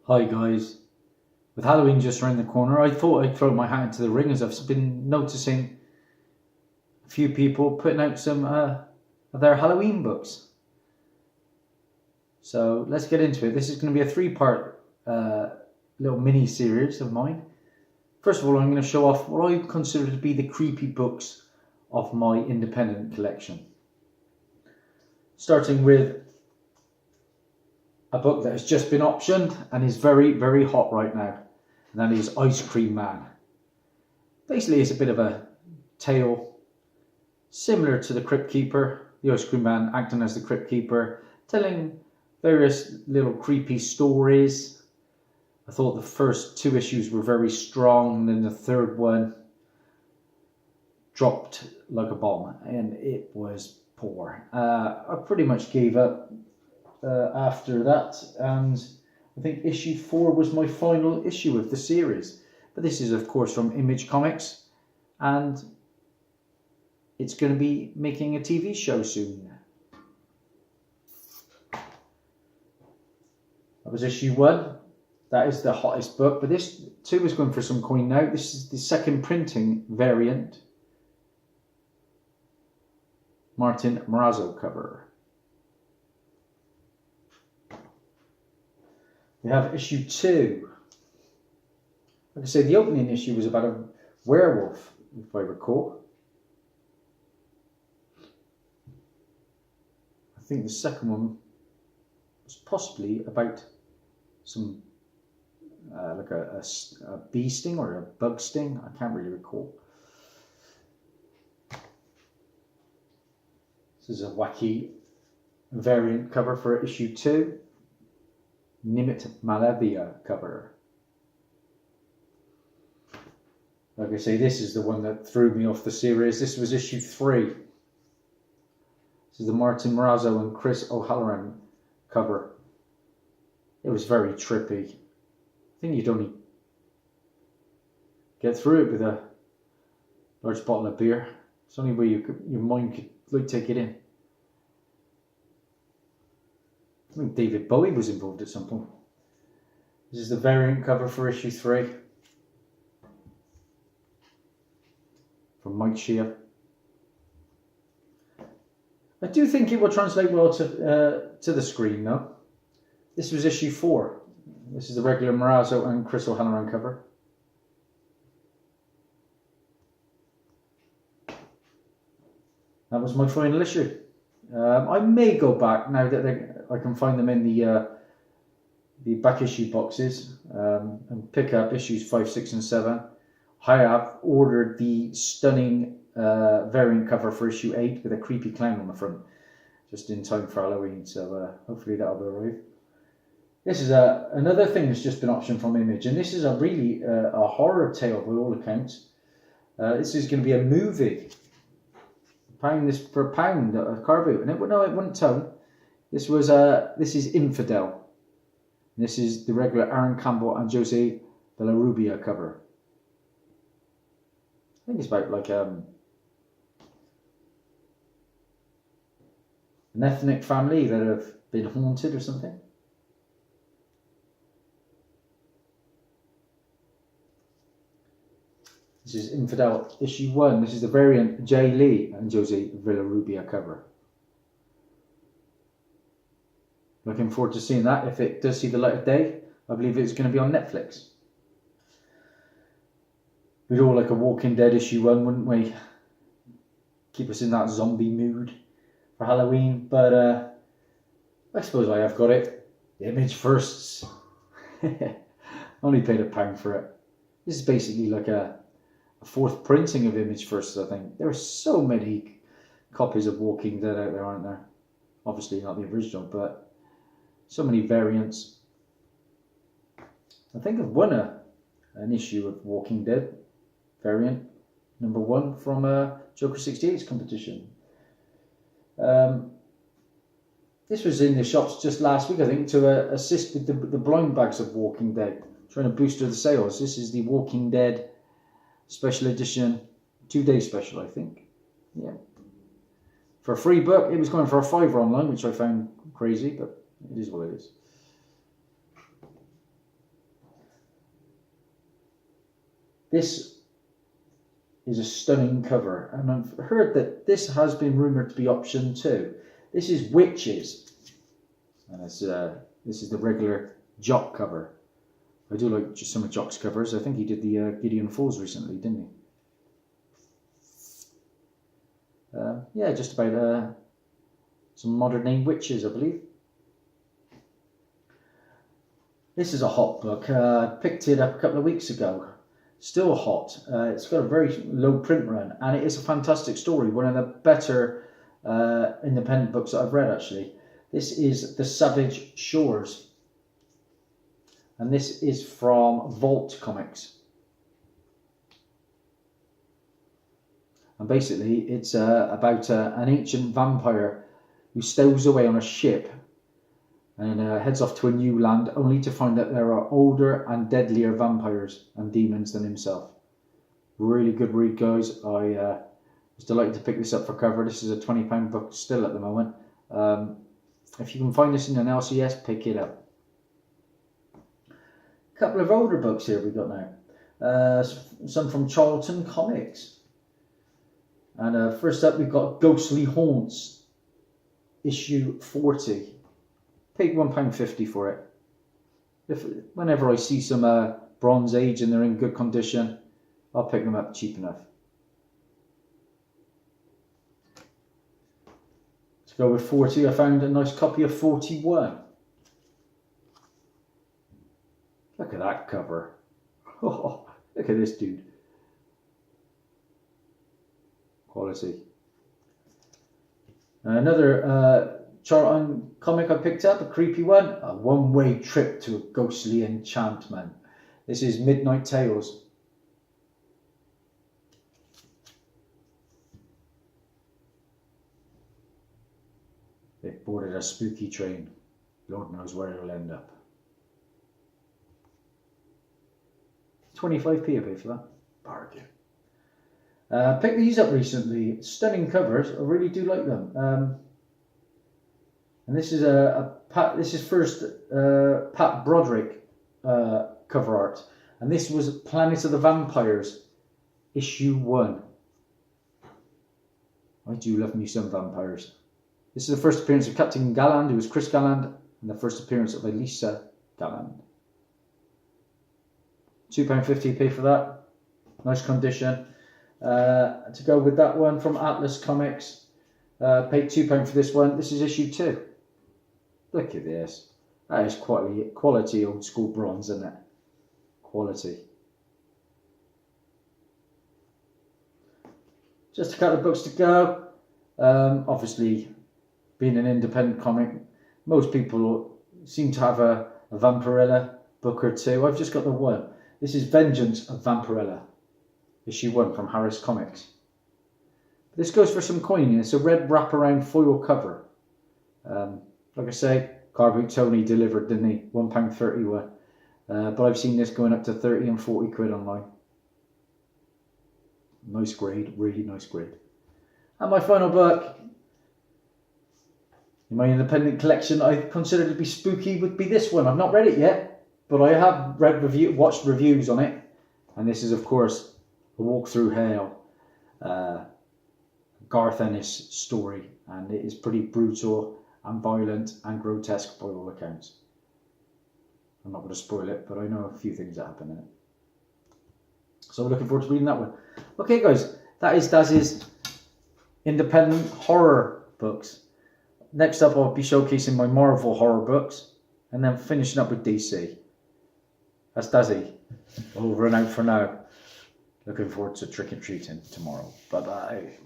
Hi guys, with Halloween just around the corner, I thought I'd throw my hat into the ring as I've been noticing a few people putting out some of their Halloween books. So let's get into it. This is going to be a three-part little mini-series of mine. First of all, I'm going to show off what I consider to be the creepy books of my independent collection. Starting with a book that has just been optioned and is very, very hot right now. And that is Ice Cream Man. Basically, it's a bit of a tale similar to the Crypt Keeper. The Ice Cream Man acting as the Crypt Keeper, telling various little creepy stories. I thought the first two issues were very strong, and then the third one dropped like a bomb, and it was poor. I pretty much gave up after that, and I think issue 4 was my final issue of the series. But this is of course from Image Comics, and it's going to be making a TV show soon. That was issue 1. That is the hottest book, but this 2 is going for some coin now. This is the second printing variant. Martin Morazzo cover. We have issue 2. Like I say, the opening issue was about a werewolf, if I recall. I think the second one was possibly about some like a bee sting or a bug sting. I can't really recall. This is a wacky variant cover for issue 2. Nimit Malavia cover. Like I say, this is the one that threw me off the series. This was issue 3. This is the Martin Morazzo and Chris O'Halloran cover. It was very trippy. I think you'd only get through it with a large bottle of beer. It's the only way your mind could like take it in. I think David Bowie was involved at some point. This is the variant cover for issue 3 from Mike Shea. I do think it will translate well to the screen though. This was issue 4. This is the regular Morazzo and Chris O'Halloran cover. That was my final issue. I may go back now that I can find them in the back issue boxes and pick up issues 5, 6 and 7. I have ordered the stunning variant cover for issue 8 with a creepy clown on the front, just in time for Halloween, so hopefully that'll arrive. This is another thing that's just been optioned from Image, and this is a really a horror tale by all accounts. This is going to be a movie. This for £1, a car boot, and it wouldn't tone. This is Infidel. This is the regular Aaron Campbell and Jose Villarrubia cover. I think it's about like an ethnic family that have been haunted or something. This is Infidel issue 1. This is the variant Jay Lee and Jose Villarrubia cover. Looking forward to seeing that. If it does see the light of day, I believe it's going to be on Netflix. We'd all like a Walking Dead issue 1, wouldn't we? Keep us in that zombie mood for Halloween. But I suppose I have got it. Image firsts. Only paid £1 for it. This is basically like a 4th printing of Image firsts, I think. There are so many copies of Walking Dead out there, aren't there? Obviously not the original, but so many variants. I think I've won an issue of Walking Dead variant number 1 from Joker 68's competition. This was in the shops just last week, I think, to assist with the blind bags of Walking Dead, trying to boost the sales. This is the Walking Dead special edition, 2-day special, I think. Yeah. For a free book, it was going for a £5 online, which I found crazy, but it is what it is. This is a stunning cover, and I've heard that this has been rumoured to be option 2. This is Witches, and this is the regular Jock cover. I do like just some of Jock's covers. I think he did the Gideon Falls recently, didn't he? Yeah, just about some modern name witches, I believe. This is a hot book. I picked it up a couple of weeks ago. Still hot. It's got a very low print run, and it is a fantastic story. One of the better independent books that I've read, actually. This is The Savage Shores, and this is from Vault Comics. And basically, it's about an ancient vampire who stows away on a ship and heads off to a new land, only to find that there are older and deadlier vampires and demons than himself. Really good read, guys. I was delighted to pick this up for cover. This is a £20 book still at the moment. If you can find this in an LCS, pick it up. A couple of older books here we got now. Some from Charlton Comics. And first up, we've got Ghostly Haunts, issue 40. Paid £1.50 for it. Whenever I see some Bronze Age and they're in good condition, I'll pick them up cheap enough. To go with 40, I found a nice copy of 41. Look at that cover. Oh, look at this dude. Quality. Another Charlton comic I picked up, a creepy one. A one-way trip to a ghostly enchantment. This is Midnight Tales. They've boarded a spooky train. Lord knows where it'll end up. 25p I paid for that. Bargain. Picked these up recently. Stunning covers. I really do like them. And this is this is first Pat Broderick cover art, and this was Planet of the Vampires, issue 1. I do love me some vampires. This is the first appearance of Captain Galland, who was Chris Galland, and the first appearance of Elisa Galland. £2.50 pay for that. Nice condition. To go with that one from Atlas Comics, paid £2 for this one. This is issue 2. Look at this. That is quality old school bronze, isn't it? Quality. Just a couple of books to go. Obviously, being an independent comic, most people seem to have a Vampirella book or two. I've just got the one. This is Vengeance of Vampirella, issue 1 from Harris Comics. This goes for some coin. It's a red wraparound foil cover. Like I say, Carboot Tony delivered, didn't he? £1.31. But I've seen this going up to 30 and 40 quid online. Nice grade, really nice grade. And my final book in my independent collection I consider to be spooky would be this one. I've not read it yet, but I have watched reviews on it. And this is, of course, A Walk Through Hell, Garth Ennis story. And it is pretty brutal and violent and grotesque by all accounts. I'm not going to spoil it, but I know a few things that happen in it. So I'm looking forward to reading that one. Okay, guys, that is Dazzie's independent horror books. Next up, I'll be showcasing my Marvel horror books, and then finishing up with DC. That's Dazzie. Over and out for now. Looking forward to trick-or-treating tomorrow. Bye-bye.